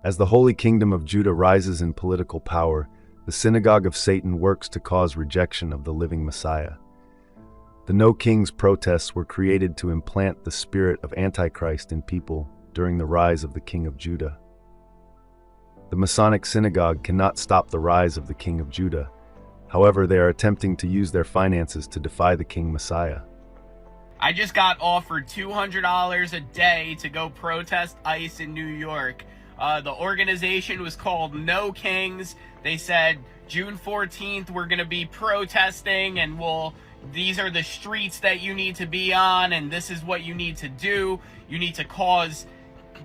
As the Holy Kingdom of Judah rises in political power, the synagogue of Satan works to cause rejection of the living Messiah. The No Kings protests were created to implant the spirit of Antichrist in people during the rise of the King of Judah. The Masonic synagogue cannot stop the rise of the King of Judah. However, they are attempting to use their finances to defy the King Messiah. I just got offered $200 a day to go protest ICE in New York. The organization was called No Kings. They said June 14th we're going to be protesting, and these are the streets that you need to be on, and this is what you need to do. You need to cause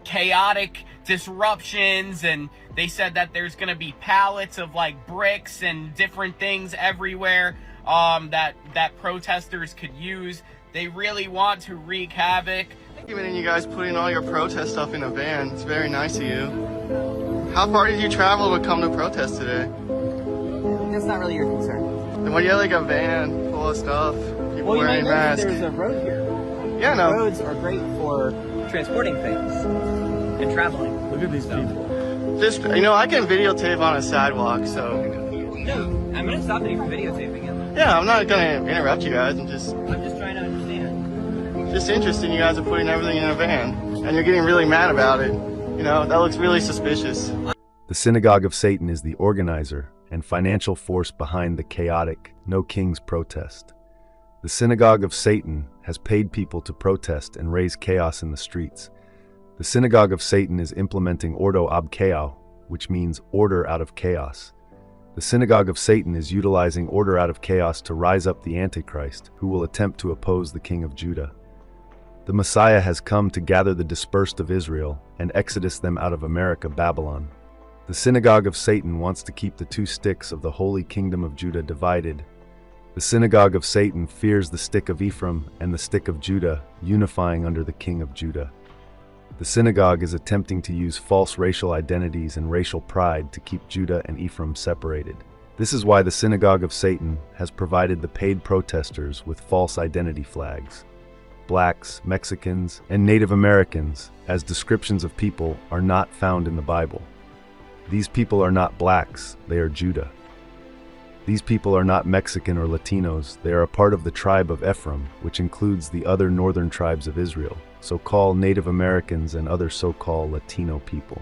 chaotic disruptions, and they said that there's going to be pallets of like bricks and different things everywhere that protesters could use. They really want to wreak havoc. Even you guys putting all your protest stuff in a van. It's very nice of you. How far did you travel to come to protest today? That's not really your concern. Then why do you have like a van full of stuff? People Well, wearing you might know that masks. there's a road here. Yeah, no. Roads are great for transporting things and traveling. Look at these people. Just, I can videotape on a sidewalk, so. No, I'm gonna stop you from videotaping it. Yeah, I'm not gonna interrupt you guys. I'm just trying to understand. Just interested. You guys are putting everything in a van, and you're getting really mad about it. That looks really suspicious. The synagogue of Satan is the organizer and financial force behind the chaotic No Kings protest. The synagogue of Satan has paid people to protest and raise chaos in the streets. The synagogue of Satan is implementing ordo ab chaos, which means order out of chaos. The synagogue of Satan is utilizing order out of chaos to rise up the Antichrist, who will attempt to oppose the King of Judah. The Messiah has come to gather the dispersed of Israel and exodus them out of America, Babylon. The synagogue of Satan wants to keep the two sticks of the Holy Kingdom of Judah divided. The synagogue of Satan fears the stick of Ephraim and the stick of Judah unifying under the King of Judah. The synagogue is attempting to use false racial identities and racial pride to keep Judah and Ephraim separated. This is why the synagogue of Satan has provided the paid protesters with false identity flags. Blacks, Mexicans, and Native Americans, as descriptions of people, are not found in the Bible. These people are not blacks, they are Judah. These people are not Mexican or Latinos, they are a part of the tribe of Ephraim, which includes the other northern tribes of Israel, so-called Native Americans and other so-called Latino people.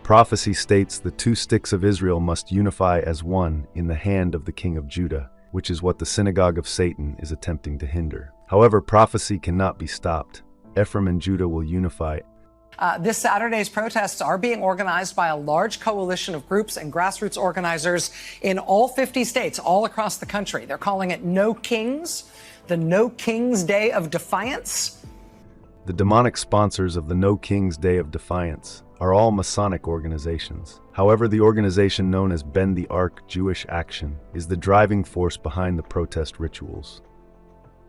Prophecy states the two sticks of Israel must unify as one in the hand of the King of Judah, which is what the synagogue of Satan is attempting to hinder. However, prophecy cannot be stopped. Ephraim and Judah will unify. This Saturday's protests are being organized by a large coalition of groups and grassroots organizers in all 50 states, all across the country. They're calling it No Kings, the No Kings Day of Defiance. The demonic sponsors of the No Kings Day of Defiance are all Masonic organizations. However, the organization known as Bend the Ark Jewish Action is the driving force behind the protest rituals.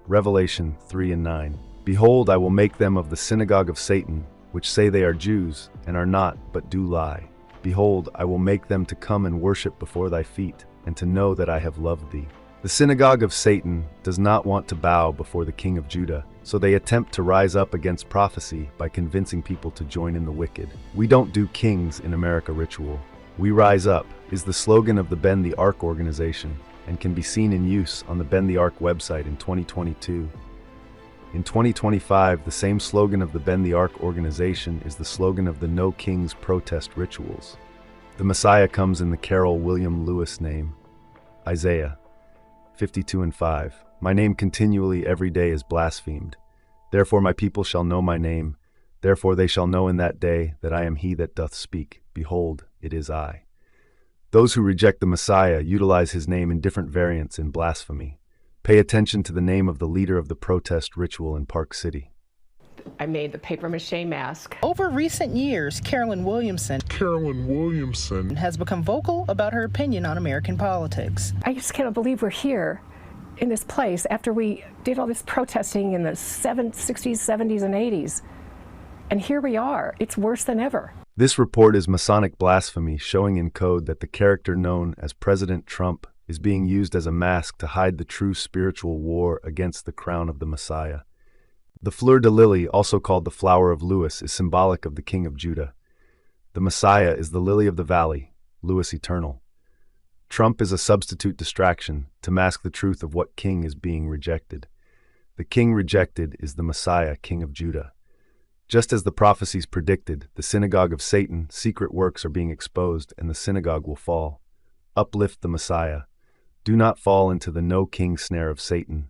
Revelation 3:9. Behold, I will make them of the synagogue of Satan, which say they are Jews, and are not, but do lie. Behold, I will make them to come and worship before thy feet, and to know that I have loved thee. The synagogue of Satan does not want to bow before the King of Judah, so they attempt to rise up against prophecy by convincing people to join in the wicked. We don't do kings in America ritual. We rise up is the slogan of the Bend the Ark organization, and can be seen in use on the Bend the Ark website in 2022. In 2025, the same slogan of the Bend the Ark organization is the slogan of the No Kings protest rituals. The Messiah comes in the Carol William Lewis name. Isaiah 52:5. My name continually every day is blasphemed. Therefore my people shall know my name. Therefore they shall know in that day that I am he that doth speak. Behold, it is I. Those who reject the Messiah utilize his name in different variants in blasphemy. Pay attention to the name of the leader of the protest ritual in Park City. I made the papier-mâché mask. Over recent years, Carolyn Williamson has become vocal about her opinion on American politics. I just cannot believe we're here in this place after we did all this protesting in the 60s, 70s, and 80s. And here we are. It's worse than ever. This report is Masonic blasphemy, showing in code that the character known as President Trump is being used as a mask to hide the true spiritual war against the crown of the Messiah. The fleur de lily, also called the flower of Lewis, is symbolic of the King of Judah. The Messiah is the lily of the valley, Louis Eternal. Trump is a substitute distraction to mask the truth of what king is being rejected. The king rejected is the Messiah, King of Judah. Just as the prophecies predicted, the synagogue of Satan, secret works are being exposed, and the synagogue will fall. Uplift the Messiah. Do not fall into the no king snare of Satan.